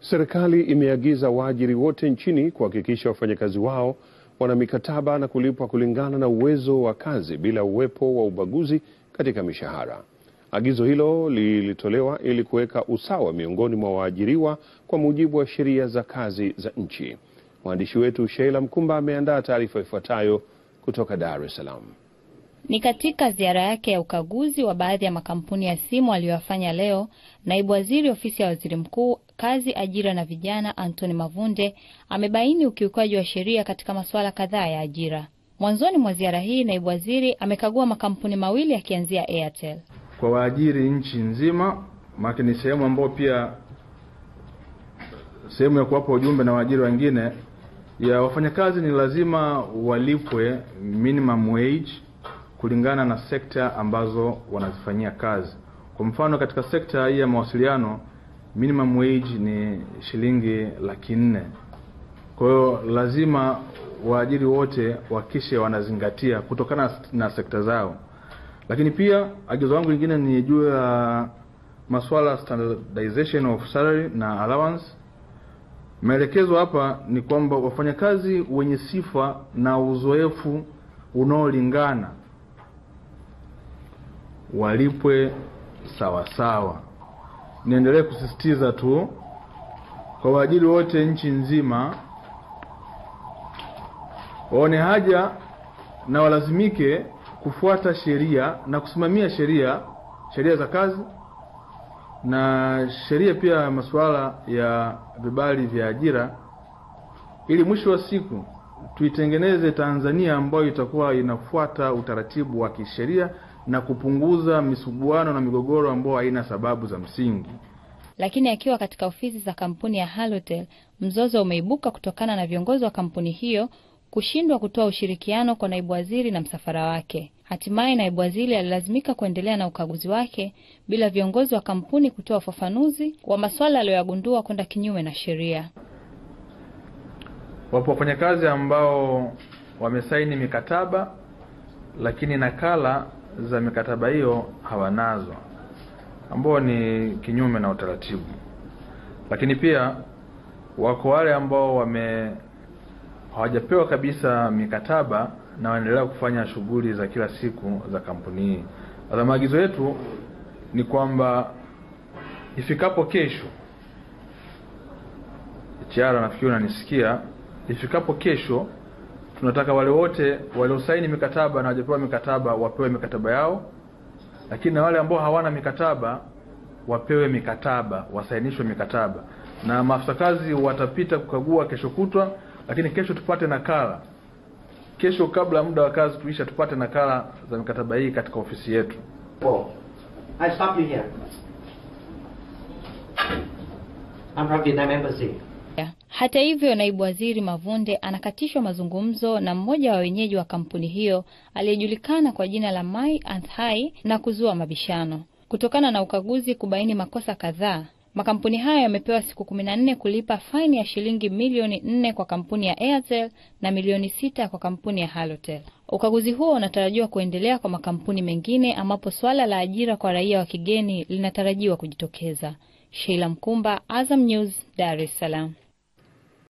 Serikali imeagiza waajiri wote nchini kuhakikisha wafanyakazi wao wana mikataba na kulipwa kulingana na uwezo wa kazi bila uwepo wa ubaguzi katika mishahara. Agizo hilo lilitolewa ili kuweka usawa miongoni mwa waajiriwa kwa mujibu wa sheria za kazi za nchi. Mwandishi wetu Sheila Mkumba ameandaa taarifa ifuatayo kutoka Dar es Salaam. Ni katika ziara yake ya ukaguzi wa baadhi ya makampuni ya simu aliyofanya leo, Naibu Waziri Ofisi ya Waziri Mkuu, Kazi, Ajira na Vijana, Anthony Mavunde amebaini ukiukaji wa sheria katika masuala kadhaa ya ajira. Mwanzoni mwa ziara hii, Naibu Waziri amekagua makampuni mawili yakianzia Airtel. Kwa waajiri nchi nzima, maana ni sehemu ambayo pia sehemu ya kuwapa ujumbe na waajiri wengine ya wafanyakazi ni lazima walipwe minimum wage kulingana na sekta ambazo wanazifanyia kazi. Kwa mfano katika sekta hii ya mawasiliano minimum wage ni shilingi 400,000. Kwa hiyo lazima waajiri wote wakishe wanazingatia kutokana na sekta zao. Lakini pia agizo langu lingine ni juu ya masuala standardization of salary na allowance. Maelekezo hapa ni kwamba wafanyakazi wenye sifa na uzoefu unaolingana walipwe sawa sawa. Niendelee kusisitiza tu kwa waajiri wote nchi nzima waone haja na walazimike kufuata sheria na kusimamia sheria za kazi na sheria pia ya masuala ya vibali vya ajira, ili mwisho wa siku tuitengeneze Tanzania ambayo itakuwa inafuata utaratibu wa kisheria na kupunguza misuguano na migogoro ambayo haina sababu za msingi. Lakini akiwa katika ofisi za kampuni ya Halotel, mzozo umeibuka kutokana na viongozi wa kampuni hiyo kushindwa kutoa ushirikiano kwa naibu waziri na msafara wake. Hatimaye naibu waziri alilazimika kuendelea na ukaguzi wake bila viongozi wa kampuni kutoa ufafanuzi wa masuala aliyoyagundua kwenda kinyume na sheria. Wapo wafanyakazi ambao wamesaini mikataba lakini nakala za mikataba hiyo hawanazo, ambao ni kinyume na utaratibu. Lakini pia wako wale ambao hawajapewa kabisa mikataba na wanaendelea kufanya shughuli za kila siku za kampuni hii. Sasa maagizo yetu ni kwamba ifikapo kesho, HR nafikiri unanisikia, ifikapo kesho tunataka wale wote waliosaini mikataba na hawajapewa mikataba wapewe mikataba yao, lakini na wale ambao hawana mikataba wapewe mikataba, wasainishwe mikataba. Na maafisa kazi watapita kukagua kesho kutwa, lakini kesho tupate nakala. Kesho kabla muda wa kazi tuisha tupate nakala za mikataba hii katika ofisi yetu. I stop you here. I'm from Vietnam Embassy. Hata hivyo, naibu waziri Mavunde anakatishwa mazungumzo na mmoja wa wenyeji wa kampuni hiyo aliyejulikana kwa jina la Mai Anthai na kuzua mabishano. Kutokana na ukaguzi kubaini makosa kadhaa, makampuni hayo yamepewa siku 14 kulipa faini ya shilingi milioni 4 kwa kampuni ya Airtel na milioni 6 kwa kampuni ya Halotel. Ukaguzi huo unatarajiwa kuendelea kwa makampuni mengine ambapo swala la ajira kwa raia wa kigeni linatarajiwa kujitokeza. Sheila Mkumba, Azam News, Dar es Salaam.